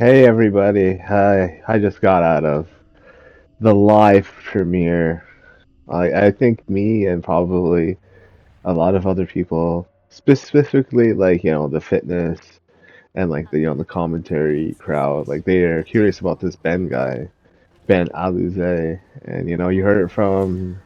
Hey everybody. Hi. I just got out of the live premiere. I think me and probably a lot of other people, specifically like, the fitness and like the commentary crowd, like they are curious about this Ben guy, Ben Aluze. And you heard it from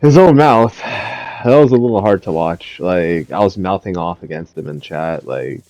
his own mouth. That was a little hard to watch. Like I was mouthing off against him in chat. Like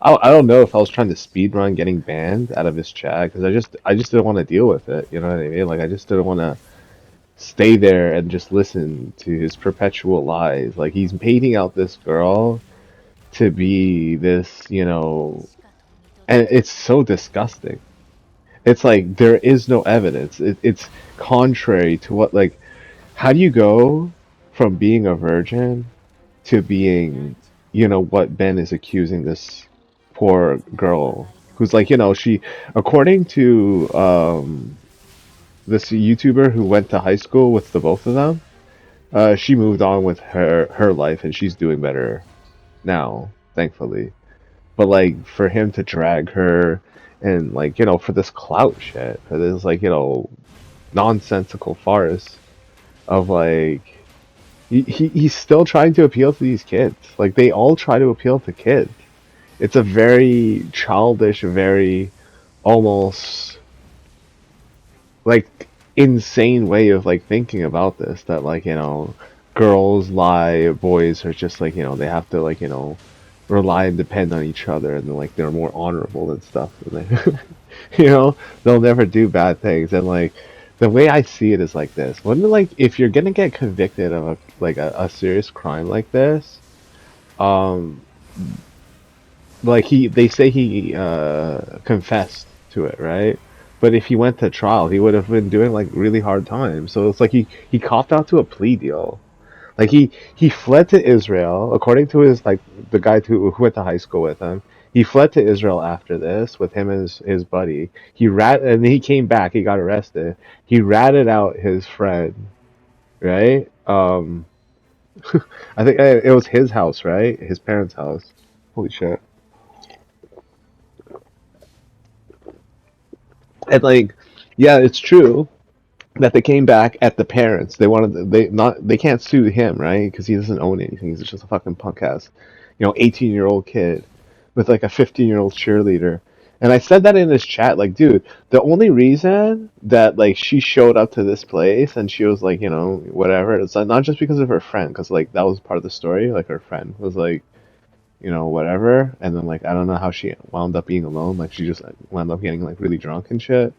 I don't know if I was trying to speed run getting banned out of his chat because I just didn't want to deal with it. You know what I mean? Like I just didn't want to stay there and just listen to his perpetual lies. Like he's painting out this girl to be this, and it's so disgusting. It's like there is no evidence. It's contrary to what like how do you go from being a virgin to being, what Ben is accusing this poor girl who's like, she, according to this YouTuber who went to high school with the both of them, she moved on with her life and she's doing better now, thankfully. But like for him to drag her and like, for this clout shit, for this like, nonsensical farce of like he's still trying to appeal to these kids. Like they all try to appeal to kids. It's a very childish, very almost like insane way of like thinking about this. That like girls lie, boys are just like they have to like rely and depend on each other, and like they're more honorable and stuff. And they, they'll never do bad things. And like the way I see it is like this: wouldn't it, like if you're gonna get convicted of a serious crime like this, um, like they say he confessed to it, right? But if he went to trial, he would have been doing like really hard time. So it's like he copped out to a plea deal. Like he fled to Israel, according to his like the guy who went to high school with him. He fled to Israel after this with him and his buddy. And he came back. He got arrested. He ratted out his friend, right? I think it was his house, right? His parents' house. Holy shit! And like, yeah, it's true that they came back at the parents. They can't sue him, right? Because he doesn't own anything. He's just a fucking punk ass, 18-year-old kid with like a 15-year-old cheerleader. And I said that in this chat, like, dude, the only reason that like she showed up to this place and she was like, whatever, it's not just because of her friend, because like that was part of the story. Like her friend was like, whatever, and then like I don't know how she wound up being alone. Like she just like, wound up getting like really drunk and shit.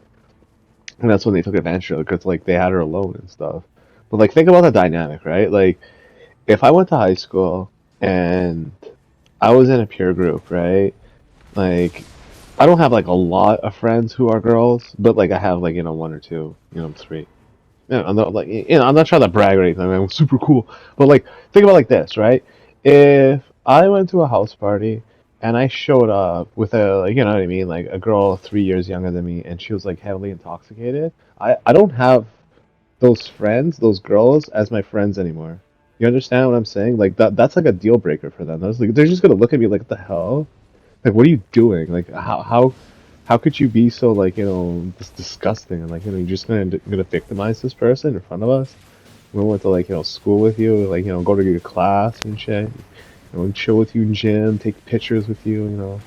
And that's when they took advantage of her because like they had her alone and stuff. But like think about the dynamic, right? Like if I went to high school and I was in a peer group, right? Like I don't have like a lot of friends who are girls, but like I have like one or two, three. I'm not like I'm not trying to brag or anything. I'm super cool, but like think about it like this, right? If I went to a house party and I showed up with a like you know what I mean, like a girl 3 years younger than me, and she was like heavily intoxicated, I don't have those friends, those girls, as my friends anymore. You understand what I'm saying? Like that's like a deal breaker for them. That's like they're just gonna look at me like, what the hell? Like, what are you doing? Like, how could you be so like this disgusting and like you're just gonna victimize this person in front of us? We went to like school with you, like go to your class and shit. Chill with you in gym, take pictures with you,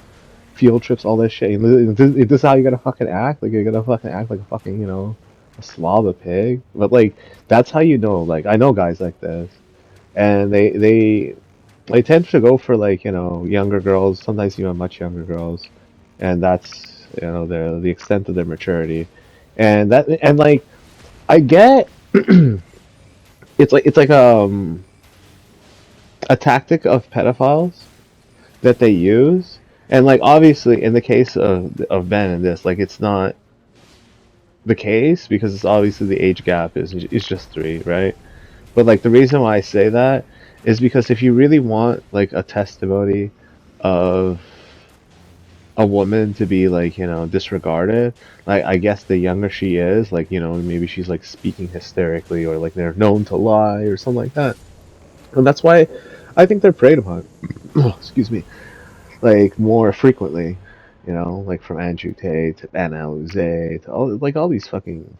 field trips, all this shit. Is this how you gotta fucking act? Like you're gonna fucking act like a fucking a slob, a pig? But like that's how you know. Like I know guys like this, and they tend to go for like younger girls, sometimes even much younger girls, and that's the extent of their maturity, and like I get it's like a tactic of pedophiles that they use, and like obviously in the case of Ben and this, like it's not the case because it's obviously the age gap is just 3, right? But like the reason why I say that is because if you really want like a testimony of a woman to be like disregarded, like I guess the younger she is, like maybe she's like speaking hysterically or like they're known to lie or something like that, and that's why I think they're preyed upon. Excuse me, like more frequently, You know, like from Andrew Tate to Anna Luze to all these fucking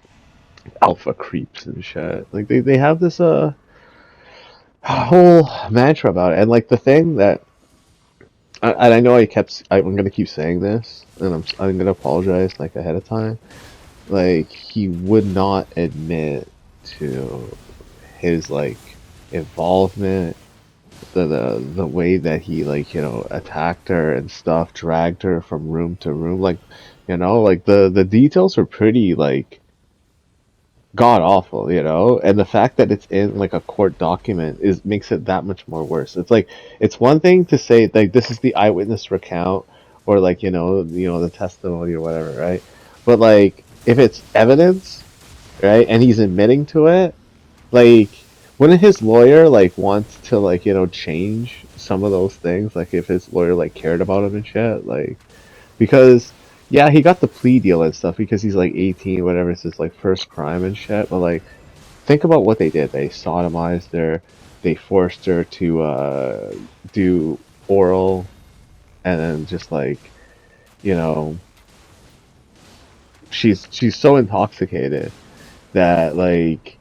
alpha creeps and shit. Like they have this whole mantra about it, and like the thing that and I know I'm gonna keep saying this, and I'm gonna apologize like ahead of time. Like he would not admit to his like involvement, the way that he like attacked her and stuff, dragged her from room to room, like like the details are pretty like god awful, and the fact that it's in like a court document is makes it that much more worse. It's like it's one thing to say like this is the eyewitness recount or like the testimony or whatever, right? But like if it's evidence, right, and he's admitting to it, like wouldn't his lawyer like want to like change some of those things, like if his lawyer like cared about him and shit, like because yeah, he got the plea deal and stuff because he's like 18, whatever. It's his like first crime and shit. But like, think about what they did. They sodomized her. They forced her to do oral, and then just like you know, she's so intoxicated that like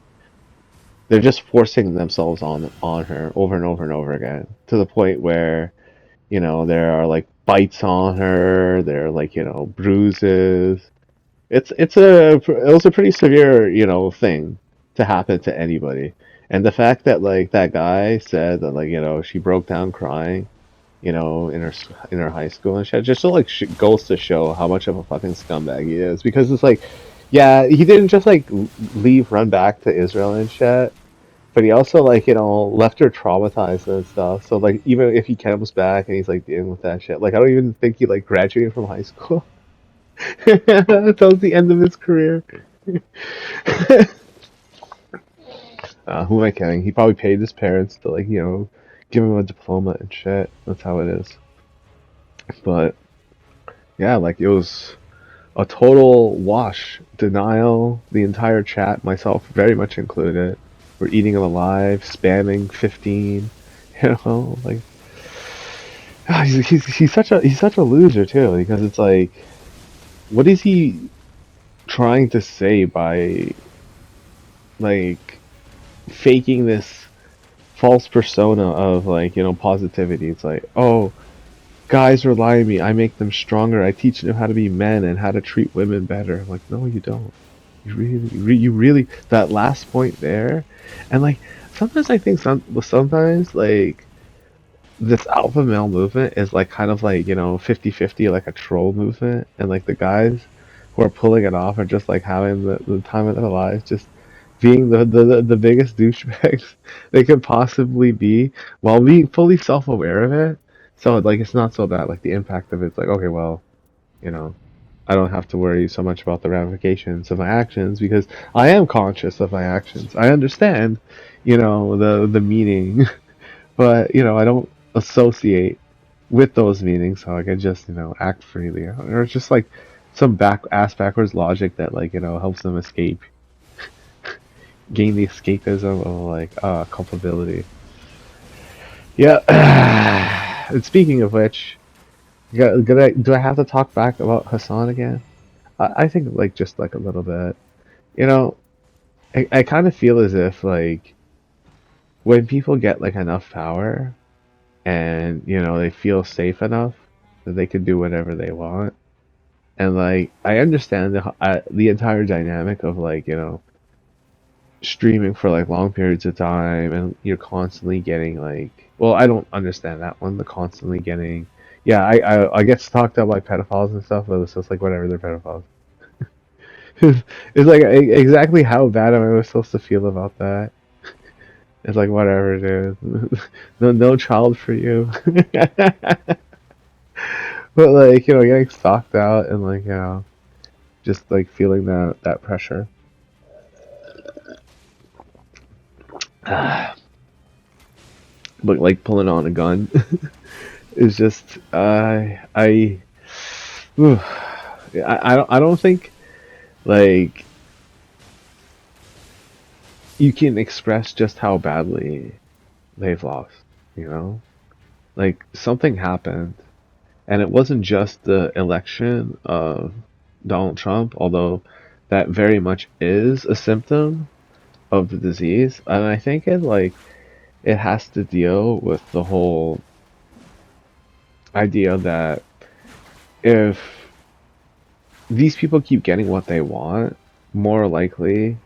they're just forcing themselves on her over and over and over again to the point where there are like bites on her. There are like bruises. It was a pretty severe thing to happen to anybody, and the fact that like that guy said that like she broke down crying, in her high school and shit, just so like goes to show how much of a fucking scumbag he is, because it's like yeah, he didn't just like leave, run back to Israel and shit, but he also like left her traumatized and stuff. So like even if he comes back and he's like dealing with that shit, like I don't even think he like graduated from high school. That was the end of his career. Who am I kidding? He probably paid his parents to like give him a diploma and shit. That's how it is. But yeah, like it was a total wash, denial. The entire chat, myself very much included, we're eating him alive, spamming 15. Like he's such a loser too, because it's like, what is he trying to say by like faking this false persona of like positivity? It's like, oh, guys rely on me, I make them stronger, I teach them how to be men and how to treat women better. I'm like, no, you don't. You really, that last point there, and like sometimes I think sometimes like this alpha male movement is like kind of like 50-50, like a troll movement, and like the guys who are pulling it off are just like having the time of their lives, just being the biggest douchebags they could possibly be while being fully self-aware of it. So like it's not so bad, like the impact of it's like, okay, well, you know I don't have to worry so much about the ramifications of my actions because I am conscious of my actions. I understand the meaning, but I don't associate with those meanings, so I can just act freely, or it's just like some backwards logic that like helps them escape, gain the escapism of like culpability. Yeah. And speaking of which, do I have to talk back about Hassan again? I think like just like a little bit. You know, I kind of feel as if like when people get like enough power and they feel safe enough that they can do whatever they want. And like I understand the entire dynamic of like streaming for like long periods of time, and you're constantly getting like, well, I don't understand that one, the constantly getting, yeah, I get talked up by pedophiles and stuff, but it's just like whatever, they're pedophiles. It's like exactly how bad am I supposed to feel about that? It's like whatever, dude. No child for you. But like getting stalked out and like just like feeling that pressure. But like pulling on a gun is just ooh, I don't think like you can express just how badly they've lost. Like something happened, And it wasn't just the election of Donald Trump, although that very much is a symptom of the disease. And I think it has to deal with the whole idea that if these people keep getting what they want, more likely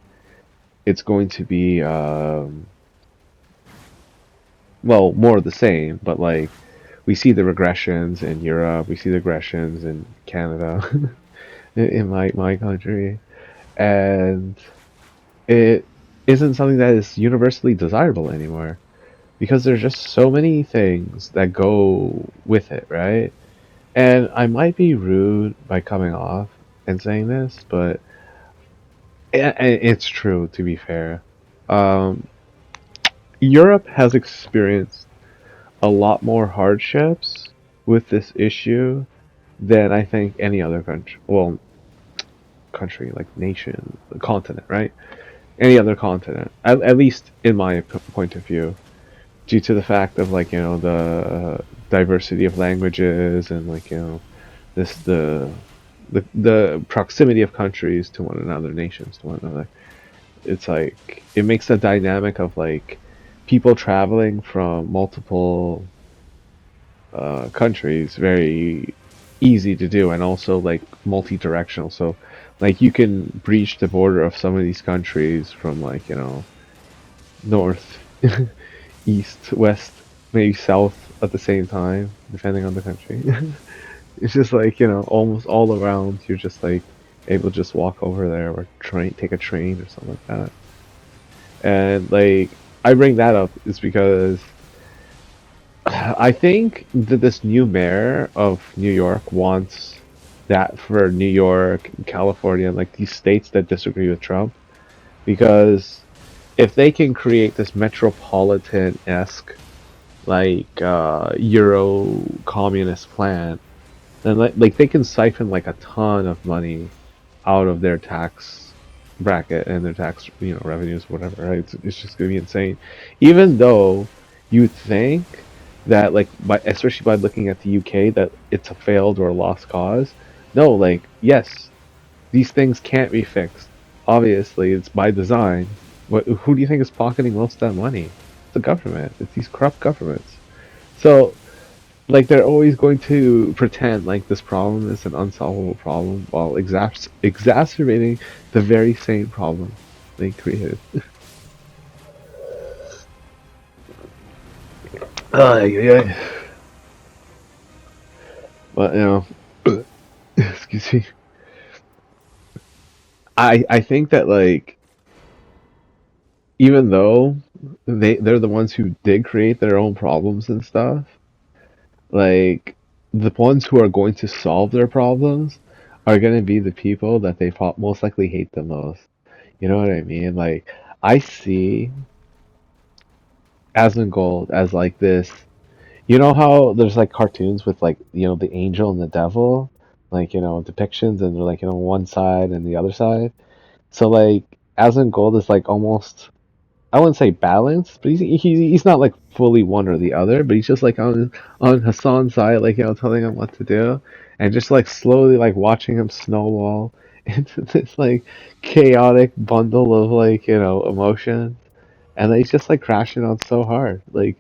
it's going to be well, more of the same, but like we see the regressions in Europe, we see the regressions in Canada, in my country, and it isn't something that is universally desirable anymore because there's just so many things that go with it, right? And I might be rude by coming off and saying this, but it's true to be fair. Um, Europe has experienced a lot more hardships with this issue than I think any other country. Well, country like nation, continent, right? Any other continent, at least in my point of view, due to the fact of like the diversity of languages and like this the proximity of countries to one another, nations to one another. It's like it makes the dynamic of like people traveling from multiple countries very easy to do and also like multi-directional. So like you can breach the border of some of these countries from like north, east, west, maybe south at the same time, depending on the country. It's just like almost all around. You're just like able to just walk over there or take a train or something like that. And like I bring that up is because I think that this new mayor of New York wants that for New York, California, like these states that disagree with Trump, because if they can create this metropolitan-esque like Euro communist plan, then like they can siphon like a ton of money out of their tax bracket and their tax revenues, whatever. Right? It's just gonna be insane. Even though you think that like especially by looking at the UK that it's a failed or a lost cause. No, like yes, these things can't be fixed. Obviously, it's by design. Who do you think is pocketing most of that money? It's the government. It's these corrupt governments. So like they're always going to pretend like this problem is an unsolvable problem while exacerbating the very same problem they created. Yeah. But excuse me. I think that like even though they're the ones who did create their own problems and stuff, like the ones who are going to solve their problems are going to be the people that they most likely hate the most. You know what I mean? Like I see Asmongold as like this. You know how there's like cartoons with like the angel and the devil, like depictions, and they're like one side and the other side. So like Asmongold is like almost, I wouldn't say balanced, but he's not like fully one or the other, but he's just like on Hassan's side, like telling him what to do, and just like slowly like watching him snowball into this like chaotic bundle of like emotions, and he's just like crashing on so hard. Like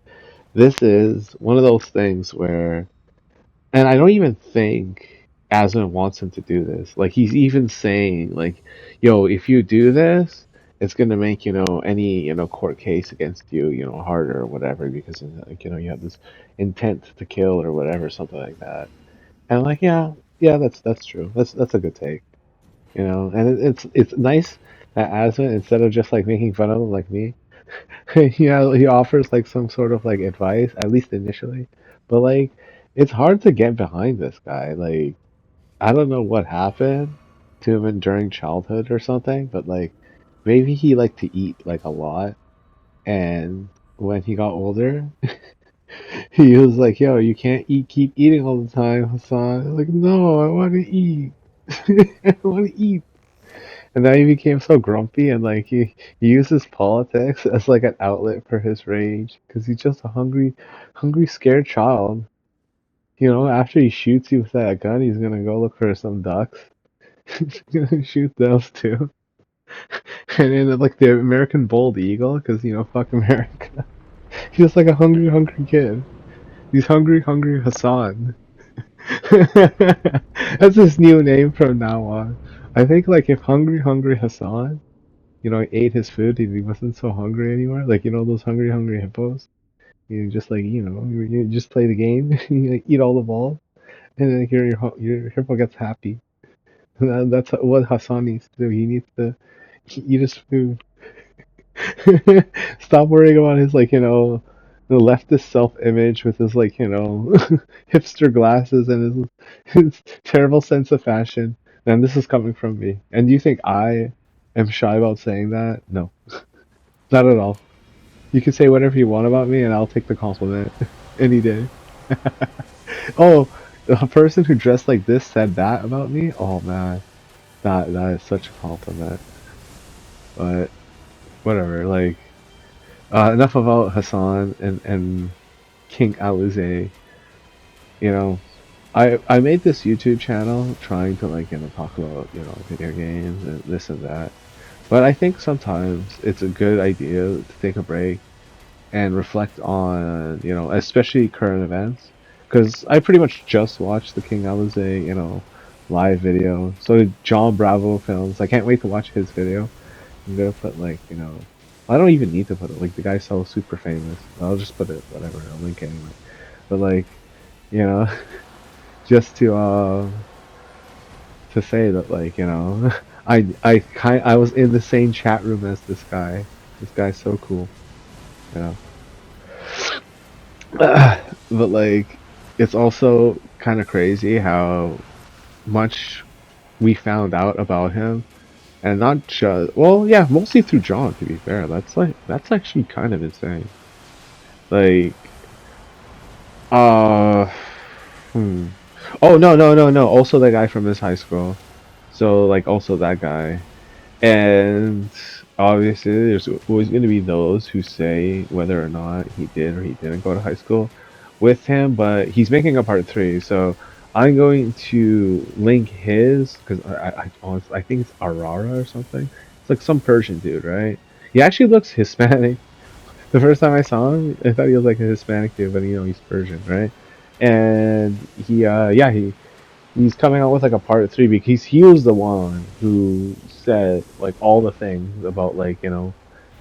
this is one of those things where, and I don't even think Aslan wants him to do this. Like he's even saying like, "Yo, if you do this, it's gonna make any court case against you harder or whatever because like you have this intent to kill or whatever something like that." And I'm like, yeah, that's true. That's a good take. And it's nice that Aslan, instead of just like making fun of him like me, he offers like some sort of like advice, at least initially. But like it's hard to get behind this guy. Like I don't know what happened to him during childhood or something, but like maybe he liked to eat like a lot, and when he got older, he was like, "Yo, you can't keep eating all the time, Hassan." Like, no, I want to eat. I want to eat. And then he became so grumpy, and like he uses politics as like an outlet for his rage because he's just a hungry, scared child. You know, after he shoots you with that gun, he's gonna go look for some ducks. He's gonna shoot those too. And then like the American bald eagle, because you know, fuck America. He's just like a hungry, hungry kid. He's hungry, hungry Hassan. That's his new name from now on. I think like if hungry, hungry Hassan, you know, ate his food and he wasn't so hungry anymore, like you know those hungry, hungry hippos. You just like you know, you just play the game, you like, eat all the balls, and then your hippo gets happy. That's what Hassan needs to do. He needs to eat his food. Stop worrying about his like you know the leftist self-image with his like you know hipster glasses and his terrible sense of fashion. And this is coming from me. And do you think I am shy about saying that? No, not at all. You can say whatever you want about me, and I'll take the compliment any day. Oh, a person who dressed like this said that about me. Oh man, that is such a compliment. But whatever. Like enough about Hassan and King Alize. You know, I made this YouTube channel trying to like you know talk about you know video games and this and that. But I think sometimes it's a good idea to take a break and reflect on you know especially current events because I pretty much just watched the King Alize you know live video. So did John Bravo Films. I can't wait to watch his video. I'm gonna put like you know. I don't even need to put it like the guy's so super famous. I'll just put it whatever. I'll link anyway. But like you know just to say that like you know I was in the same chat room as this guy. This guy's so cool, you know. But like it's also kind of crazy how much we found out about him, and not just well yeah mostly through John, to be fair. That's actually kind of insane. Like uh hmm. Oh no, also the guy from his high school. So like also that guy. And obviously, there's always going to be those who say whether or not he did or he didn't go to high school with him, but he's making a part three, so I'm going to link his because I think it's Arara or something. It's like some Persian dude, right? He actually looks Hispanic. The first time I saw him, I thought he was like a Hispanic dude, but you know he's Persian, right? And yeah, he's coming out with like a part three because he was the one who said like all the things about like you know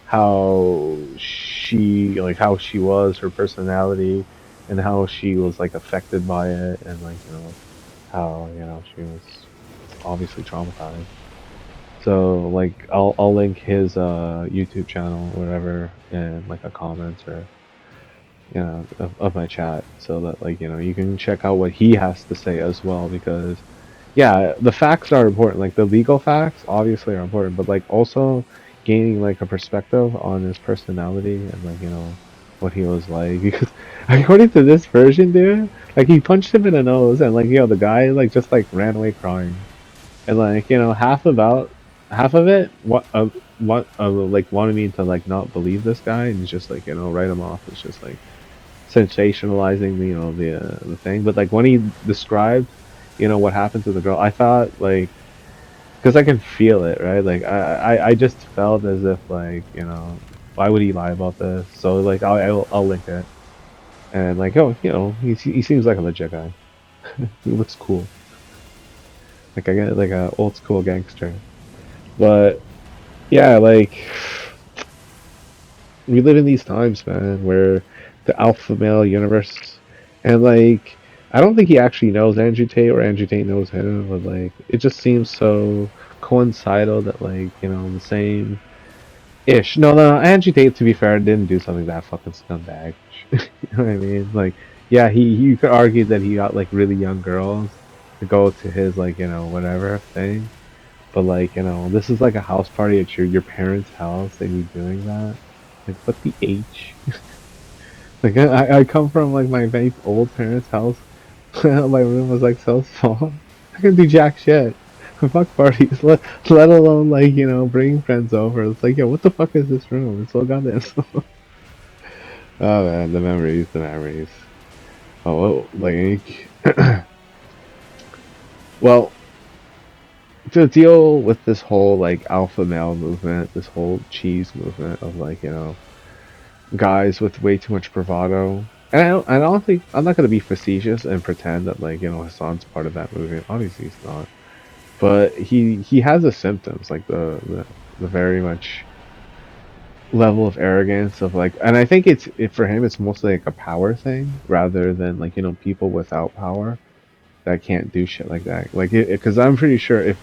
how she was her personality and how she was like affected by it and like you know how you know she was obviously traumatized. So like I'll link his YouTube channel or whatever in like a comment or you know of my chat so that like you know you can check out what he has to say as well because yeah the facts are important like the legal facts obviously are important but like also gaining like a perspective on his personality and like you know what he was like because according to this version dude like he punched him in the nose and like you know the guy like just like ran away crying and like you know half of it what like wanted me to like not believe this guy and just like you know write him off it's just like sensationalizing you know the thing but like when he described you know what happened to the girl I thought like because I can feel it right like I just felt as if like you know why would he lie about this so like I'll link it and like oh you know he seems like a legit guy he looks cool like I get like a old school gangster but yeah like we live in these times, man, where the alpha male universe, and like, I don't think he actually knows Andrew Tate or Andrew Tate knows him, but like, it just seems so coincidental that like, you know, the same ish. No, Andrew Tate, to be fair, didn't do something that fucking scumbag. You know what I mean? Like, yeah, he you could argue that he got like really young girls to go to his like, you know, whatever thing. But like, you know, this is like a house party at your parents' house and you doing that. Like, what the H? Like, I come from like my very old parents' house. My room was like so small. I couldn't do jack shit. Fuck parties. Let alone like you know bringing friends over. It's like, yo, what the fuck is this room? It's so goddamn small. Oh man, the memories, the memories. Oh, like, well, to deal with this whole like alpha male movement, this whole cheese movement of like, guys with way too much bravado. And I don't think I'm not gonna be facetious and pretend that like Hassan's part of that movement. Obviously, he's not. But he has the symptoms, like the very much level of arrogance of like, and I think for him it's mostly like a power thing rather than like people without power that can't do shit like that. Like because I'm pretty sure if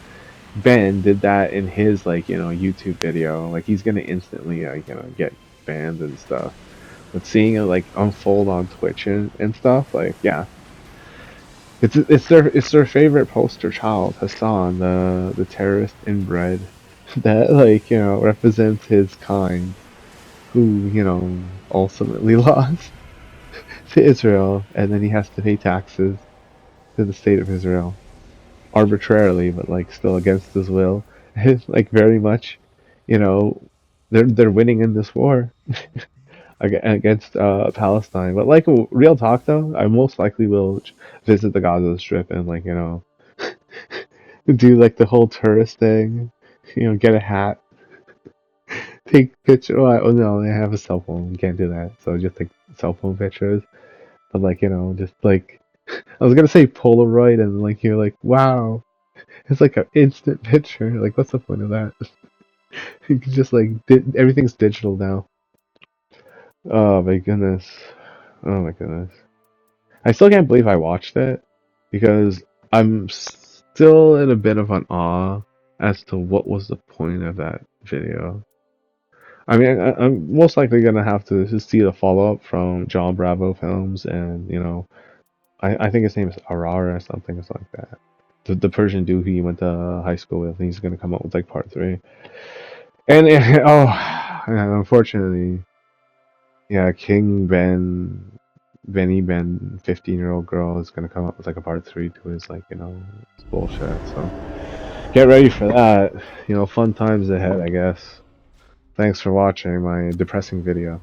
Ben did that in his like YouTube video, like he's gonna instantly like get banned and stuff. But seeing it like unfold on Twitch and stuff, like yeah, it's their favorite poster child, Hassan, the terrorist inbred that like represents his kind, who ultimately lost to Israel, and then he has to pay taxes to the state of Israel arbitrarily, but like still against his will. It's like very much, you know, they're winning in this war against Palestine. But like real talk though, I most likely will visit the Gaza Strip and like do like the whole tourist thing, get a hat, take picture. Oh no, I have a cell phone. You can't do that. So just take cell phone pictures. But like just like I was gonna say Polaroid, and like you're like, wow, it's like an instant picture. Like, what's the point of that? You can just like everything's digital now. Oh my goodness. Oh my goodness. I still can't believe I watched it because I'm still in a bit of an awe as to what was the point of that video. I mean, I'm most likely gonna have to just see the follow up from John Bravo Films, and I think his name is Arar or something like that. The Persian dude who he went to high school with, and he's gonna come up with like part three. And oh, yeah, unfortunately, yeah, King Benny Ben, 15-year-old girl is gonna come up with like a part three to his like his bullshit. So get ready for that. Fun times ahead, I guess. Thanks for watching my depressing video.